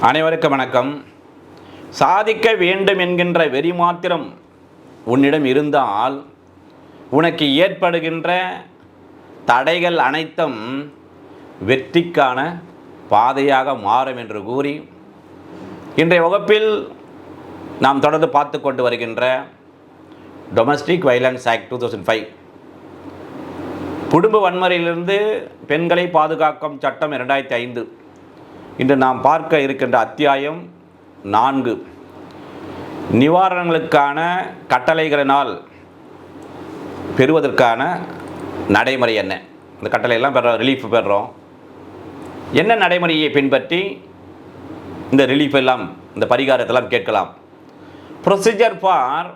அனைவருக்கும் வணக்கம். சாதிக்க வேண்டும் என்கின்ற வெறி மாத்திரம் உன்னிடம் இருந்தால் உனக்கு ஏற்படுகின்ற தடைகள் அனைத்தும் வெற்றிக்கான பாதையாக மாறும் என்று கூறி இன்றைய வகுப்பில் நாம் தொடர்ந்து பார்த்து கொண்டு வருகின்ற டொமஸ்டிக் வயலன்ஸ் ஆக்ட் 2005 குடும்ப வன்முறையிலிருந்து பெண்களை பாதுகாக்கும் சட்டம் 2005 இன்று நாம் பார்க்க இருக்கின்ற அத்தியாயம் 4 நிவாரணங்களுக்கான கட்டளைகளினால் பெறுவதற்கான நடைமுறை என்ன. இந்த கட்டளையெல்லாம் ரிலீஃப் பெறுறோம், என்ன நடைமுறையை பின்பற்றி இந்த ரிலீஃப் எல்லாம் இந்த பரிகாரத்தெல்லாம் கேட்கலாம். Procedure for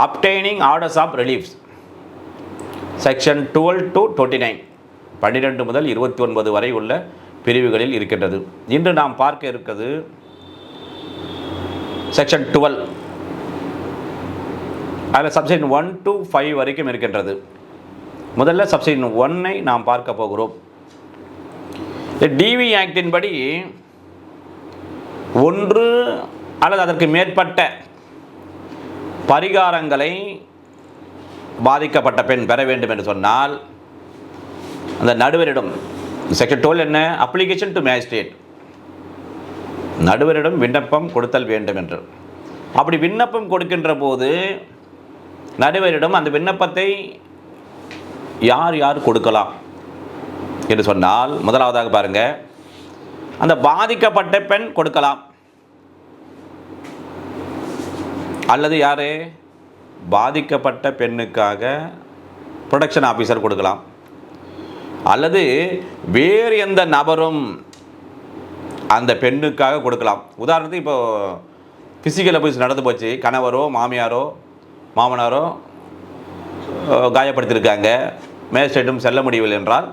obtaining orders of reliefs section 12 to 29 12 முதல் 29 வரை உள்ள பிரிவுகளில் இருக்கின்றது. இன்று நாம் பார்க்க இருக்கிறது செக்ஷன் 12. அதில் சப்செக்ஷன் 1 to 5 வரைக்கும் இருக்கின்றது. முதல்ல சப்செக்ஷன் 1ஐ நாம் பார்க்க போகிறோம். டிவி ஆக்டின் படி ஒன்று அல்லது அதற்கு மேற்பட்ட பரிகாரங்களை பாதிக்கப்பட்ட பெண் பெற வேண்டும் என்று சொன்னால் அந்த நடுவரிடம் செக்ஷன் 12 என்ன, அப்ளிகேஷன் டு மேஜிஸ்ட்ரேட், நடுவரிடம் விண்ணப்பம் கொடுத்தல் வேண்டும் என்று. அப்படி விண்ணப்பம் கொடுக்கின்ற போது நடுவரிடம் அந்த விண்ணப்பத்தை யார் யார் கொடுக்கலாம் என்று சொன்னால், முதலாவதாக பாருங்க, அந்த பாதிக்கப்பட்ட பெண் கொடுக்கலாம். அல்லது யார், பாதிக்கப்பட்ட பெண்ணுக்காக ப்ரொடெக்ஷன் ஆஃபீஸர் கொடுக்கலாம். அல்லது வேறு எந்த நபரும் அந்த பெண்ணுக்காக கொடுக்கலாம். உதாரணத்துக்கு இப்போது ஃபிசிக்கல் அபியூஸ் நடந்து போச்சு, கணவரோ மாமியாரோ மாமனாரோ காயப்படுத்தியிருக்காங்க, மேஜிஸ்ட்ரேட்டும் செல்ல முடியவில்லை என்றால்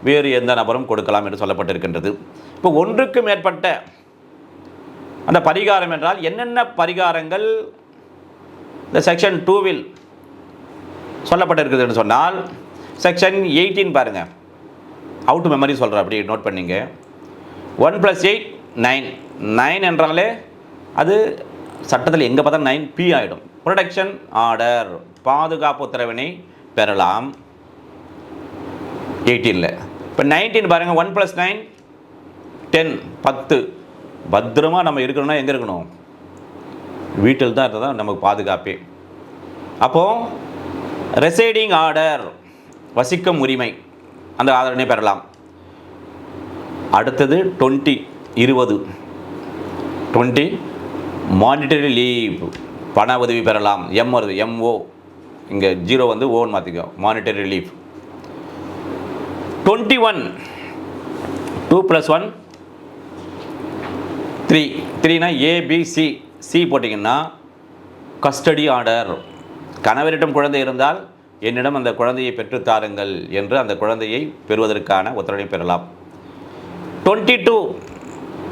வேறு எந்த நபரும் கொடுக்கலாம் என்று சொல்லப்பட்டிருக்கின்றது. இப்போ ஒன்றுக்கு மேற்பட்ட அந்த பரிகாரம் என்றால் என்னென்ன பரிகாரங்கள் இந்த செக்ஷன் 2வில் சொல்லப்பட்டிருக்குது என்று சொன்னால், செக்ஷன் 18 பாருங்கள், அவுட் மெமரி சொல்கிறேன், அப்படி நோட் பண்ணிங்க. 1 + 8 9. 9 என்றாலே அது சட்டத்தில் எங்கே பார்த்தா 9P ஆகிடும். ப்ரொடெக்ஷன் ஆர்டர், பாதுகாப்பு உத்தரவினை பெறலாம் 18ல். இப்போ 19 பாருங்கள், 1 + 9 10 10. பத்திரமாக நம்ம இருக்கணும்னா எங்கே இருக்கணும், வீட்டில் தான் இருந்தால் தான் நமக்கு பாதுகாப்பே. அப்போது ரெசைடிங் ஆர்டர், வசிக்கும் உரிமை, அந்த ஆதரவினை பெறலாம். அடுத்தது 20 மானிட்டரி லீவ், பண உதவி பெறலாம். எம் வருது, MO, இங்கே 0 வந்து ஓன்னு மாற்றிக்கோ, மானிட்டரி ரிலீஃப். 21 2 + 1 3. 3னா ABC, C போட்டிங்கன்னா கஸ்டடி ஆர்டர், கணவரிடம் குழந்தை இருந்தால் என்னிடம் அந்த குழந்தையை பெற்றுத்தாருங்கள் என்று அந்த குழந்தையை பெறுவதற்கான உத்தரவை பெறலாம். 22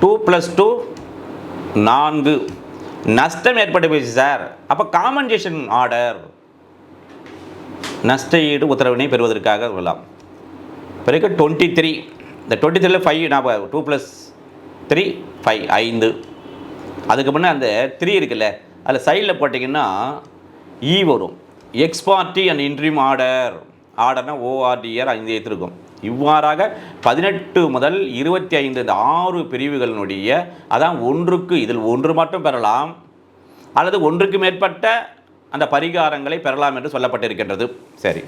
2 + 2 4. நஷ்டம் ஏற்பட்டு போச்சு சார், அப்போ காம்பன்சேஷன் ஆர்டர், நஷ்ட ஈடு உத்தரவினை பெறுவதற்காக வரலாம். பிறகு 23. இந்த 23ல் 5 நான் 2 + 3 5 5. அதுக்கு முன்னே அந்த 3 இருக்குல்ல, அதில் சைடில் போட்டிங்கன்னா E வரும், ex parte and interim order. ஆர்டர்னா ORDR 5 இருக்கும். இவ்வாறாக 18 முதல் 25 இந்த 6 பிரிவுகளினுடைய, அதான் ஒன்றுக்கு, இதில் ஒன்று மட்டும் பெறலாம் அல்லது ஒன்றுக்கு மேற்பட்ட அந்த பரிகாரங்களை பெறலாம் என்று சொல்லப்பட்டிருக்கின்றது. சரி,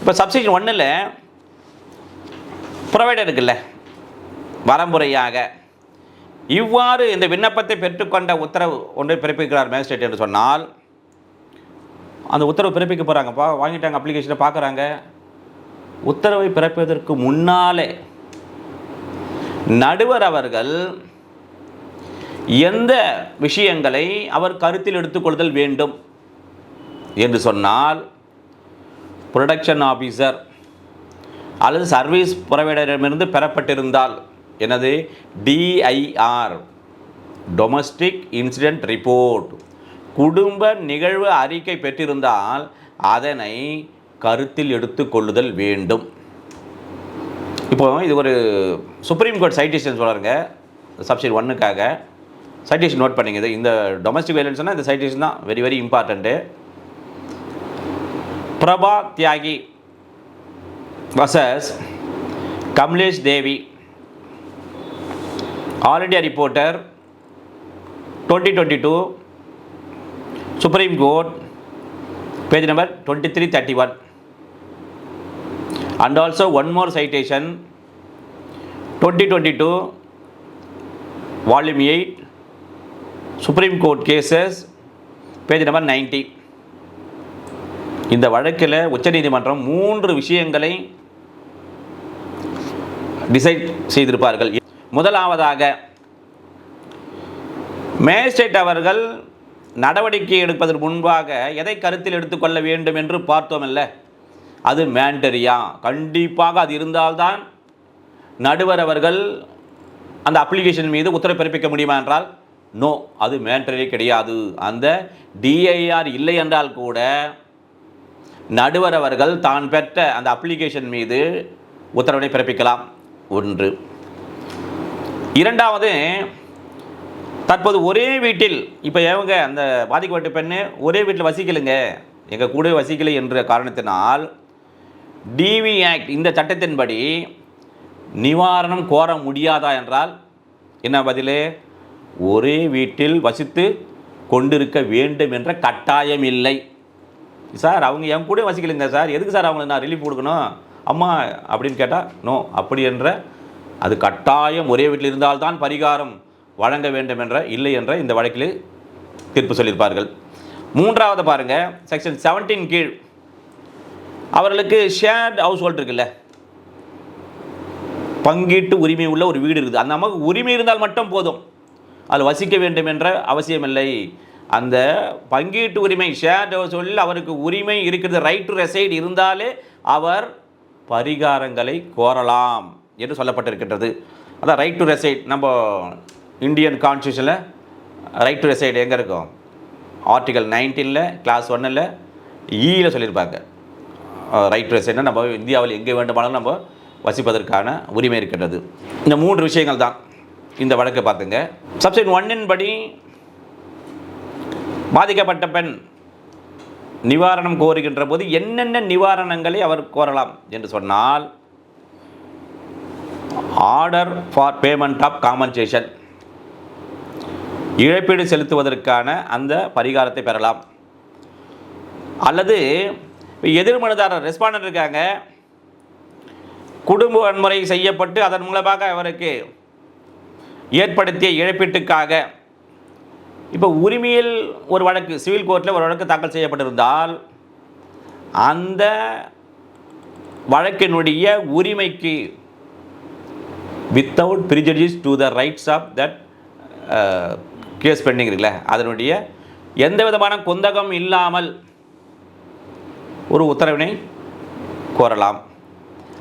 இப்போ சப்செக்ஷன் 1ல் ப்ரொவைடர் இருக்குல்ல, வரமுறையாக இவ்வாறு இந்த விண்ணப்பத்தை பெற்றுக்கொண்ட உத்தரவு ஒன்றை பிறப்பிக்கிறார் மேஜிஸ்ட்ரேட் என்று சொன்னால், அந்த உத்தரவு பிறப்பிக்க போகிறாங்கப்பா, வாங்கிட்டாங்க, அப்ளிகேஷனை பார்க்குறாங்க. உத்தரவை பிறப்பதற்கு முன்னாலே நடுவர் அவர்கள் எந்த விஷயங்களை அவர் கருத்தில் எடுத்துக்கொள்ளுதல் வேண்டும் என்று சொன்னால், ப்ரொடெக்ஷன் ஆஃபீஸர் அல்லது சர்வீஸ் ப்ரொவைடரிடமிருந்து பெறப்பட்டிருந்தால், எனது DIR, டொமஸ்டிக் இன்சிடென்ட் ரிப்போர்ட், குடும்ப நிகழ்வு அறிக்கை பெற்றிருந்தால் அதனை கருத்தில் எடுத்து கொள்ளுதல் வேண்டும். இப்போ இது ஒரு சுப்ரீம் கோர்ட் சைட்டிஷன் சொல்கிறாங்க. சப்ஷெக்ஷன் 1க்காக சைட்டேஷன் நோட் பண்ணிங்க. இது இந்த டொமஸ்டிக் வயலன்ஸ்னால் இந்த சைட்டேஷன் தான் very very important. Prabha Tyagi versus Kamlesh Devi, all India reporter 2022, supreme court, page number 2331. And also one more citation, 2022, volume 8, Supreme Court cases, page number 90. இந்த வழக்கில் உச்சநீதிமன்றம் 3 விஷயங்களை டிசைட் செய்திருப்பார்கள். முதலாவதாக, மேஜிஸ்ட்ரேட் அவர்கள் நடவடிக்கை எடுப்பதற்கு முன்பாக எதை கருத்தில் எடுத்துக்கொள்ள வேண்டும் என்று பார்த்தோமல்ல, அது மேண்டரியா, கண்டிப்பாக அது இருந்தால்தான் நடுவர் அவர்கள் அந்த அப்ளிகேஷன் மீது உத்தரவு பிறப்பிக்க முடியுமா என்றால் நோ, அது மேண்டரி கிடையாது. அந்த டிஐஆர் இல்லை என்றால் கூட நடுவர் அவர்கள் தான் பெற்ற அந்த அப்ளிகேஷன் மீது உத்தரவினை பிறப்பிக்கலாம். ஒன்று. இரண்டாவது, தற்போது ஒரே வீட்டில் இப்போ அவங்க அந்த பாதிக்கப்பட்ட பெண்ணு ஒரே வீட்டில் வசிக்கலைங்க, எங்கள் கூட வசிக்கலை என்ற காரணத்தினால் டிவி ஆக்ட் இந்த சட்டத்தின்படி நிவாரணம் கோர முடியாதா என்றால் என்ன பதில்? ஒரே வீட்டில் வசித்து கொண்டிருக்க வேண்டும் என்ற கட்டாயம் இல்லை. சார் அவங்க என் கூட வசிக்கலைங்க சார், எதுக்கு சார் அவங்களுக்கு நான் ரிலீஃப் கொடுக்கணும் அம்மா அப்படின்னு கேட்டால் நோ, அப்படி என்ற அது கட்டாயம் ஒரே வீட்டில் இருந்தால்தான் பரிகாரம் வழங்க வேண்டும் என்ற இல்லை என்ற இந்த வழக்கில் தீர்ப்பு சொல்லியிருப்பார்கள். மூன்றாவது பாருங்கள், செக்ஷன் 17 கீழ் அவர்களுக்கு ஷேர்ட் ஹவுஸ் ஹோல்ட் இருக்குல்ல, பங்கீட்டு உரிமை உள்ள ஒரு வீடு இருக்குது. அந்த நமக்கு உரிமை இருந்தால் மட்டும் போதும், அதில் வசிக்க வேண்டும் என்ற அவசியமில்லை. அந்த பங்கீட்டு உரிமை ஷேர்ட் ஹவுஸ் ஹோல்டில் அவருக்கு உரிமை இருக்கிறது, ரைட் டு ரெசைட் இருந்தாலே அவர் பரிகாரங்களை கோரலாம் என்று சொல்லப்பட்டிருக்கின்றது. அதான் ரைட் டு ரெசைட். நம்ம இந்தியன் கான்ஸ்டியூஷனில் ரைட் டு ரெசைட் எங்கே இருக்கும்? ஆர்டிகல் 19 கிளாஸ் 1 ஈயில் சொல்லியிருப்பாங்க. ரைட் டு ரெசைட்னா நம்ம இந்தியாவில் எங்கே வேண்டுமானாலும் நம்ம வசிப்பதற்கான உரிமை இருக்கின்றது. இந்த 3 விஷயங்கள் தான் இந்த வழக்கை பார்த்துங்க. சப்ஷெக்ஷன் 1 படி பாதிக்கப்பட்ட பெண் நிவாரணம் கோருகின்ற போது என்னென்ன நிவாரணங்களை அவர் கோரலாம் என்று சொன்னால், order for payment of compensation, இழப்பீடு செலுத்துவதற்கான அந்த பரிகாரத்தை பெறலாம். அல்லது எதிர்மனுதாரர் ரெஸ்பாண்டன்ட் இருக்காங்க, குடும்ப வன்முறை செய்யப்பட்டு அதன் மூலமாக அவருக்கு ஏற்படுத்திய இழப்பீட்டுக்காக, இப்போ உரிமையில் ஒரு வழக்கு சிவில் கோர்ட்டில் ஒரு வழக்கு தாக்கல் செய்யப்பட்டிருந்தால் அந்த வழக்கினுடைய உரிமைக்கு without prejudice to the rights of that case pending இருக்குல்ல, அதனுடைய எந்த விதமான குந்தகம் இல்லாமல் ஒரு உத்தரவினை கோரலாம்.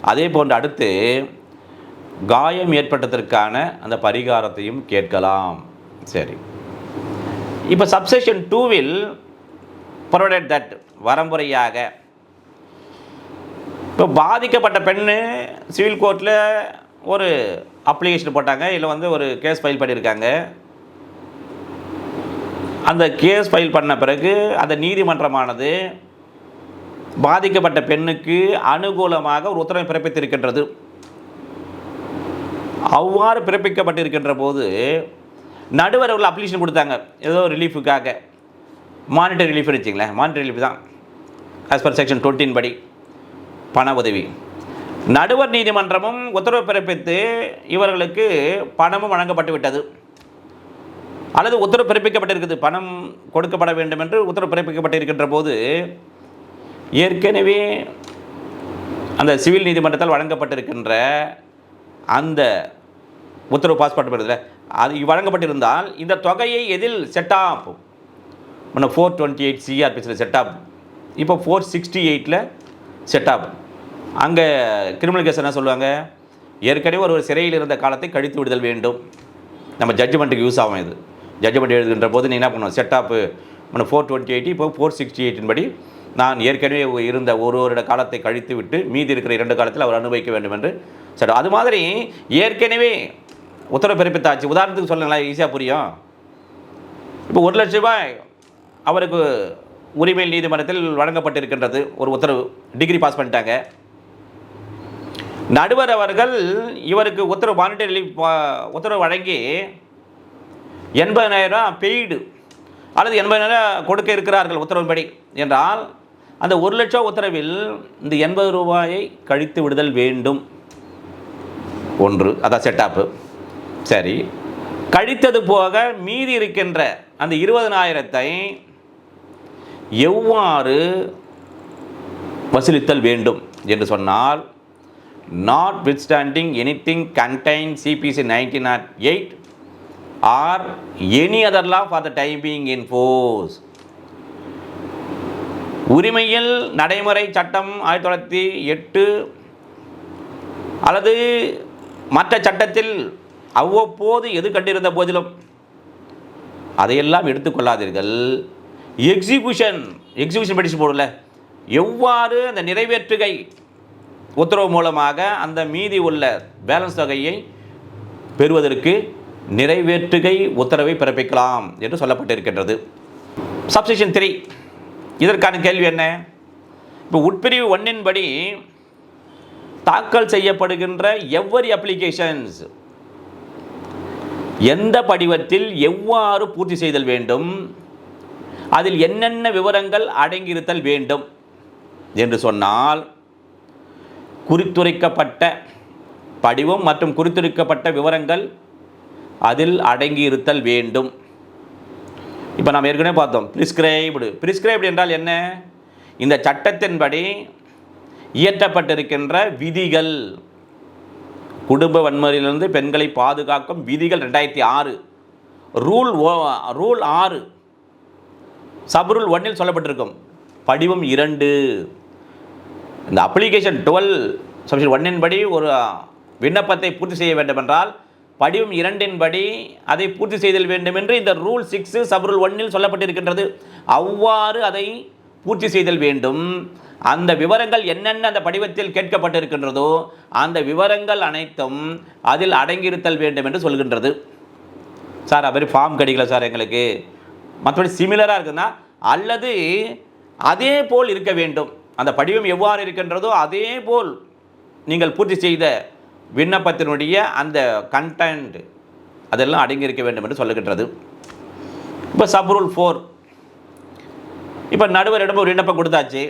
அதே போன்று அடுத்து காயம் ஏற்பட்டதற்கான அந்த பரிகாரத்தையும் கேட்கலாம். சரி, இப்போ சப்செக்ஷன் 2 ப்ரொவைடட் தட் வரம்புறையாக இப்போ பாதிக்கப்பட்ட பெண்ணு சிவில் கோர்ட்டில் ஒரு அப்ளிகேஷன் போட்டாங்க, இல்லை ஒரு கேஸ் ஃபைல் பண்ணியிருக்காங்க. அந்த கேஸ் ஃபைல் பண்ண பிறகு அந்த நீதிமன்றமானது பாதிக்கப்பட்ட பெண்ணுக்கு அனுகூலமாக ஒரு உத்தரவை பிறப்பித்திருக்கின்றது. அவ்வாறு பிறப்பிக்கப்பட்டிருக்கின்ற போது நடுவர் அவர்கள் அப்ளிகேஷன் கொடுத்தாங்க, ஏதோ ரிலீஃபுக்காக, மானிட்டரி ரிலீஃப் வச்சுங்களேன், மானிட்டரி ரிலீஃப் தான் ஆஸ் பர் செக்ஷன் 20 படி பண உதவி. நடுவர் நீதிமன்றமும் உத்தரவு பிறப்பித்து இவர்களுக்கு பணமும் வழங்கப்பட்டு விட்டது, அல்லது உத்தரவு பிறப்பிக்கப்பட்டிருக்குது, பணம் கொடுக்கப்பட வேண்டும் என்று உத்தரவு பிறப்பிக்கப்பட்டிருக்கின்ற போது ஏற்கனவே அந்த சிவில் நீதிமன்றத்தால் வழங்கப்பட்டிருக்கின்ற அந்த உத்தரவு பாஸ் பண்ணப்படுறதில்ல, அது வழங்கப்பட்டிருந்தால் இந்த தொகையை எதில் செட்டாப், 428 சிஆர்பிசியில் செட்டாப், இப்போ 468 செட்டாப். அங்கே கிரிமினல் கேஸ் என்ன சொல்லுவாங்க, ஏற்கனவே ஒரு சிறையில் இருந்த காலத்தை கழித்து விடுதல் வேண்டும். நம்ம ஜட்ஜ்மெண்ட்டுக்கு யூஸ் ஆகும். இது ஜட்ஜ்மெண்ட் எழுதுகின்ற போது நீ என்ன பண்ணுவோம், செட்டாப்பு 428 இப்போ 468 படி நான் ஏற்கனவே இருந்த ஒரு வருட காலத்தை கழித்து விட்டு மீதி இருக்கிற 2 காலத்தில் அவர் அனுபவிக்க வேண்டும் என்று சட்டம். அது மாதிரி ஏற்கனவே உத்தரவு பிறப்பித்தாச்சு. உதாரணத்துக்கு சொல்லுங்களேன், ஈஸியாக புரியும். இப்போ 1 லட்ச ரூபாய் அவருக்கு உரிமை நீதிமன்றத்தில் வழங்கப்பட்டிருக்கின்றது ஒரு உத்தரவு, டிகிரி பாஸ் பண்ணிட்டாங்க. நடுவர் அவர்கள் இவருக்கு உத்தரவு மானிட்டரி ரிலீஃப் உத்தரவு வழங்கி 80,000 பெய்டு அல்லது 80,000 கொடுக்க இருக்கிறார்கள் உத்தரவுப்படி என்றால், அந்த 1 லட்சம் உத்தரவில் இந்த 80 ரூபாயை கழித்து விடுதல் வேண்டும். ஒன்று, அதான் செட்டாப்பு. சரி, கழித்தது போக மீதி இருக்கின்ற அந்த 20,000 எவ்வாறு வசூலித்தல் வேண்டும் என்று சொன்னால், not withstanding anything contain CPC 1908 or any other law for the time being in force. உரிமையில் நடைமுறை சட்டம் 1908 அல்லது மற்ற சட்டத்தில் அவ்வப்போது எது கண்டிருந்த போதிலும் அதையெல்லாம் எடுத்துக்கொள்ளாதீர்கள். எக்ஸிக்யூஷன் படிச்சு போடல, எவ்வாறு அந்த நிறைவேற்றுகை உத்தரவு மூலமாக அந்த மீதி உள்ள பேலன்ஸ் தொகையை பெறுவதற்கு நிறைவேற்றுகை உத்தரவை பிறப்பிக்கலாம் என்று சொல்லப்பட்டிருக்கின்றது. சப்செக்ஷன் 3 இதற்கான கேள்வி என்ன? இப்போ உட்பிரிவு 1 படி தாக்கல் செய்யப்படுகின்ற எவ்வரி அப்ளிகேஷன்ஸ் எந்த படிவத்தில் எவ்வாறு பூர்த்தி செய்தல் வேண்டும், அதில் என்னென்ன விவரங்கள் அடங்கியிருத்தல் வேண்டும் என்று சொன்னால், குறித்துரைக்கப்பட்ட படிவம் மற்றும் குறித்துரைக்கப்பட்ட விவரங்கள் அதில் அடங்கியிருத்தல் வேண்டும். இப்போ நாம் ஏற்கனவே பார்த்தோம், பிரிஸ்கிரைப்டு என்றால் என்ன? இந்த சட்டத்தின்படி இயற்றப்பட்டிருக்கின்ற விதிகள், குடும்ப வன்முறையிலிருந்து பெண்களை பாதுகாக்கும் விதிகள் 2006, ரூல் 6 சப்ரூல் 1 சொல்லப்பட்டிருக்கும். படிவம் 2 இந்த அப்ளிகேஷன் 12 சப்செக்ஷன் 1 படி ஒரு விண்ணப்பத்தை பூர்த்தி செய்ய வேண்டும் என்றால் படிவம் 2 படி அதை பூர்த்தி செய்தல் வேண்டும் என்று இந்த ரூல் 6 சப்ரூல் 1 சொல்லப்பட்டிருக்கின்றது. அவ்வாறு அதை பூர்த்தி செய்தல் வேண்டும். அந்த விவரங்கள் என்னென்ன அந்த படிவத்தில் கேட்கப்பட்டிருக்கின்றதோ அந்த விவரங்கள் அனைத்தும் அதில் அடங்கியிருத்தல் வேண்டும் என்று சொல்கின்றது. சார் அது ஃபார்ம் கிடைக்கல சார் எங்களுக்கு, மற்றபடி சிமிலராக இருக்குன்னா அல்லது அதே போல் இருக்க வேண்டும். அந்த படிவம் எவ்வாறு இருக்கின்றதோ அதே போல் நீங்கள் பூர்த்தி செய்த விண்ணப்பத்தினுடைய அந்த கண்டென்ட் அதெல்லாம் அடங்கியிருக்க வேண்டும் என்று சொல்லுகின்றது. இப்போ சப்ரூல் 4, இப்போ நடுவரிடம் ஒரு விண்ணப்பம் கொடுத்தாச்சு.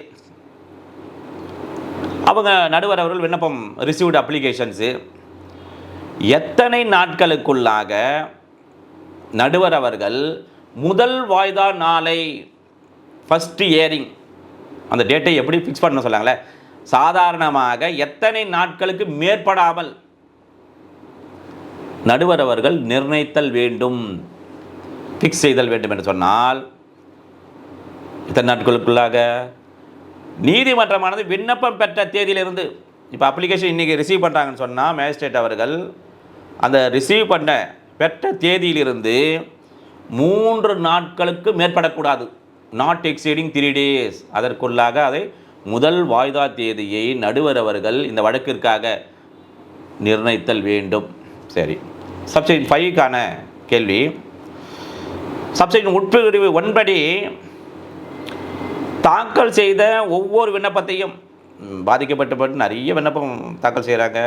அவங்க நடுவர் அவர்கள் விண்ணப்பம் ரிசீவ்டு அப்ளிகேஷன்ஸு எத்தனை நாட்களுக்குள்ளாக நடுவர் அவர்கள் முதல் வாய்தா நாளை ஃபஸ்ட் ஹியரிங் அந்த டேட்டை எப்படி ஃபிக்ஸ் பண்ண சொல்லாங்களே, சாதாரணமாக எத்தனை நாட்களுக்கு மேற்படாமல் நடுவர் அவர்கள் நிர்ணயித்தல் வேண்டும், ஃபிக்ஸ் செய்தல் வேண்டும் என்று சொன்னால் இத்தனை நாட்களுக்குள்ளாக நீதிமன்றமானது விண்ணப்பம் பெற்ற தேதியிலிருந்து, இப்போ அப்ளிகேஷன் இன்றைக்கி ரிசீவ் பண்ணுறாங்கன்னு சொன்னால் மேஜிஸ்ட்ரேட் அவர்கள் அந்த ரிசீவ் பண்ண பெற்ற தேதியிலிருந்து 3 நாட்களுக்கு மேற்படக்கூடாது. Not exceeding 3 days. அதற்குள்ளாக அதை முதல் வாய்தா தேதியை நடுவர் அவர்கள் இந்த வழக்கிற்காக நிர்ணயித்தல் வேண்டும். சரி, சப்செக்ஷன் 5க்கான கேள்வி. சப்செக்ஷன் உட்பிரிவு 1 படி தாக்கல் செய்த ஒவ்வொரு விண்ணப்பத்தையும் பாதிக்கப்பட்டு நிறைய விண்ணப்பம் தாக்கல் செய்கிறாங்க,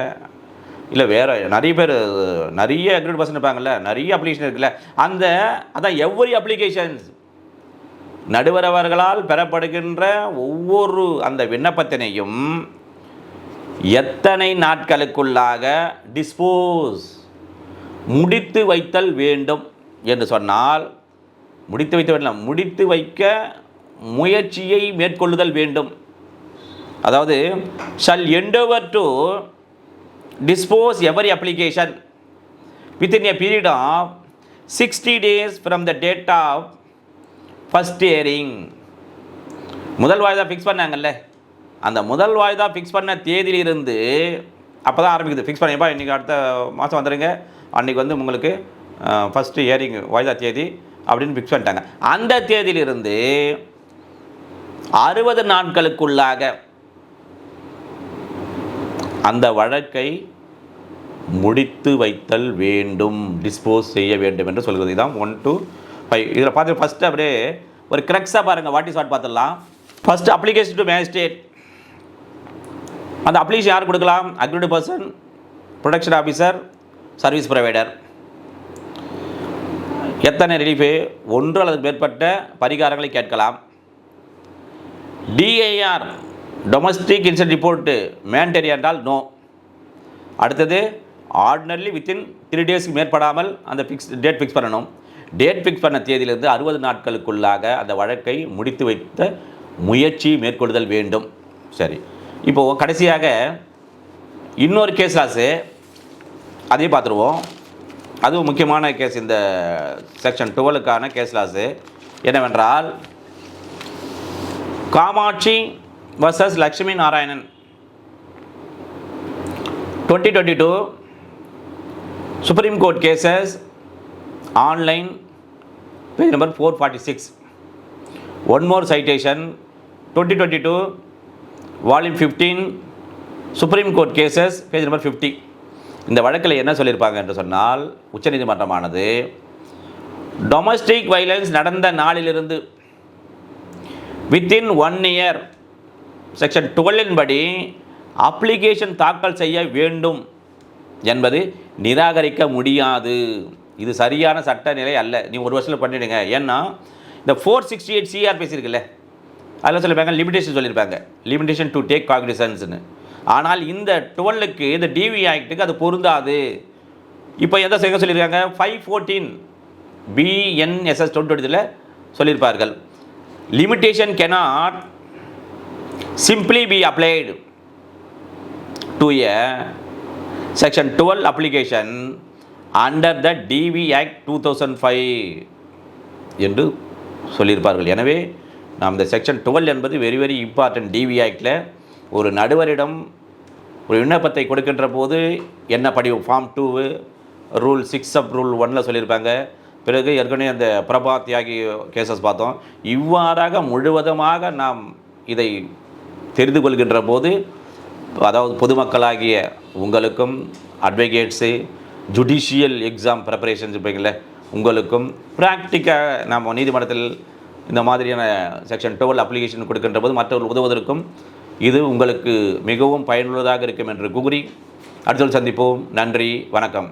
இல்லை வேறு நிறைய பேர் நிறைய அக்ரிட் பர்சன் இருப்பாங்கள்ல, நிறைய அப்ளிகேஷன் இருக்குல்ல, அதான் எவ்வரி அப்ளிகேஷன்ஸ் நடுவர் அவர்களால் பெறப்படுகின்ற ஒவ்வொரு அந்த விண்ணப்பத்தினையும் எத்தனை நாட்களுக்குள்ளாக டிஸ்போஸ் முடித்து வைத்தல் வேண்டும் என்று சொன்னால், முடித்து வைக்க முயற்சியை மேற்கொள்ளுதல் வேண்டும். அதாவது shall endeavor to dispose every application within a period of 60 days from the date of first hearing. முதல் வாய்தா ஃபிக்ஸ் பண்ணாங்கல்ல, அந்த முதல் வாய்தா ஃபிக்ஸ் பண்ண தேதியிலிருந்து அப்போ தான் ஆரம்பிக்குது. ஃபிக்ஸ் பண்ணிப்பா இன்றைக்கி அடுத்த மாதம் வந்துடுங்க, அன்றைக்கி வந்து உங்களுக்கு ஃபஸ்ட்டு ஹியரிங் வாய்தா தேதி அப்படின்னு ஃபிக்ஸ் பண்ணிட்டாங்க. அந்த தேதியிலிருந்து 60 நாட்களுக்குள்ளாக அந்த வழக்கை முடித்து வைத்தல் வேண்டும், டிஸ்போஸ் செய்ய வேண்டும் என்று சொல்கிறது. இதுதான் 1 to 5. இதில் பார்த்து ஃபஸ்ட்டு அப்படியே ஒரு கிரக்ஸாக பாருங்கள், வாட் இஸ் வாட் பார்த்துடலாம். First application to magistrate. அந்த அப்ளிகேஷன் யார் கொடுக்கலாம்? Aggrieved person, protection officer, service provider. எத்தனை ரிலீஃபு? 1 அல்லது மேற்பட்ட பரிகாரங்களை கேட்கலாம். DIR, domestic incident report mandatory என்றால் நோ. அடுத்தது ஆர்டினர்லி வித்தின் 3 டேஸ்க்கு மேற்படாமல் அந்த டேட் ஃபிக்ஸ் பண்ணணும். டேட் ஃபிக்ஸ் பண்ண தேதியிலிருந்து 60 நாட்களுக்குள்ளாக அந்த வழக்கை முடித்து வைத்த முயற்சி மேற்கொள்ளுதல் வேண்டும். சரி, இப்போது கடைசியாக இன்னொரு கேஸ் லாஸு, அதையும் பார்த்துருவோம். அதுவும் முக்கியமான கேஸ். இந்த செக்ஷன் 12க்கான கேஸ் லாஸு என்னவென்றால், Kamakshi versus Lakshmi Narayanan 2022 Supreme Court cases online, page number 446. One more citation, 2022 volume 15 Supreme Court cases, page number 50. இந்த வழக்கில் என்ன சொல்லியிருப்பாங்க என்று சொன்னால், உச்சநீதிமன்றமானது டொமஸ்டிக் வைலன்ஸ் நடந்த நாளிலிருந்து வித்தின் 1 year செக்ஷன் 12 படி அப்ளிகேஷன் தாக்கல் செய்ய வேண்டும் என்பது நிராகரிக்க முடியாது. இது சரியான சட்ட நிலை அல்ல. நீ 1 வருஷத்தில் பண்ணிவிடுங்க. ஏன்னா இந்த 468 சிஆர்பிசி இருக்குல்ல, அதில் சொல்லியிருப்பாங்க லிமிடேஷன் சொல்லியிருப்பாங்க, லிமிடேஷன் டு டேக் காக்னிசன்ஸ்னு. ஆனால் இந்த 12க்கு, இந்த டிவி ஆக்டுக்கு அது பொருந்தாது. இப்போ எந்த செய்ய சொல்லியிருக்காங்க? 514 BNSS 2020 சொல்லியிருப்பார்கள், limitation cannot simply be applied to a section 12 application under the DV Act 2005 என்று சொல்லியிருப்பார்கள். எனவே நாம் இந்த செக்ஷன் 12 என்பது வெரி வெரி இம்பார்ட்டன்ட். டிவி ஆக்டில் ஒரு நடுவரிடம் ஒரு விண்ணப்பத்தை கொடுக்கின்ற போது என்ன படி ஃபார்ம் 2 ரூல் 6 அப் ரூல் 1 சொல்லியிருப்பாங்க. பிறகு ஏற்கனவே அந்த பிரபா தியாகி கேசஸ் பார்த்தோம். இவ்வாறாக முழுவதுமாக நாம் இதை தெரிந்து கொள்கின்ற போது, அதாவது பொதுமக்களாகிய உங்களுக்கும், அட்வொகேட்ஸு, ஜுடிஷியல் எக்ஸாம் ப்ரிப்பரேஷன்ஸ் இருப்பீங்கள உங்களுக்கும், ப்ராக்டிக்காக நாம் நீதிமன்றத்தில் இந்த மாதிரியான செக்ஷன் 12 அப்ளிகேஷன் கொடுக்கின்ற போது மற்றவர்கள் உதவுவதற்கும் இது உங்களுக்கு மிகவும் பயனுள்ளதாக இருக்கும் என்று கூறி அடுத்த சந்திப்போம். நன்றி, வணக்கம்.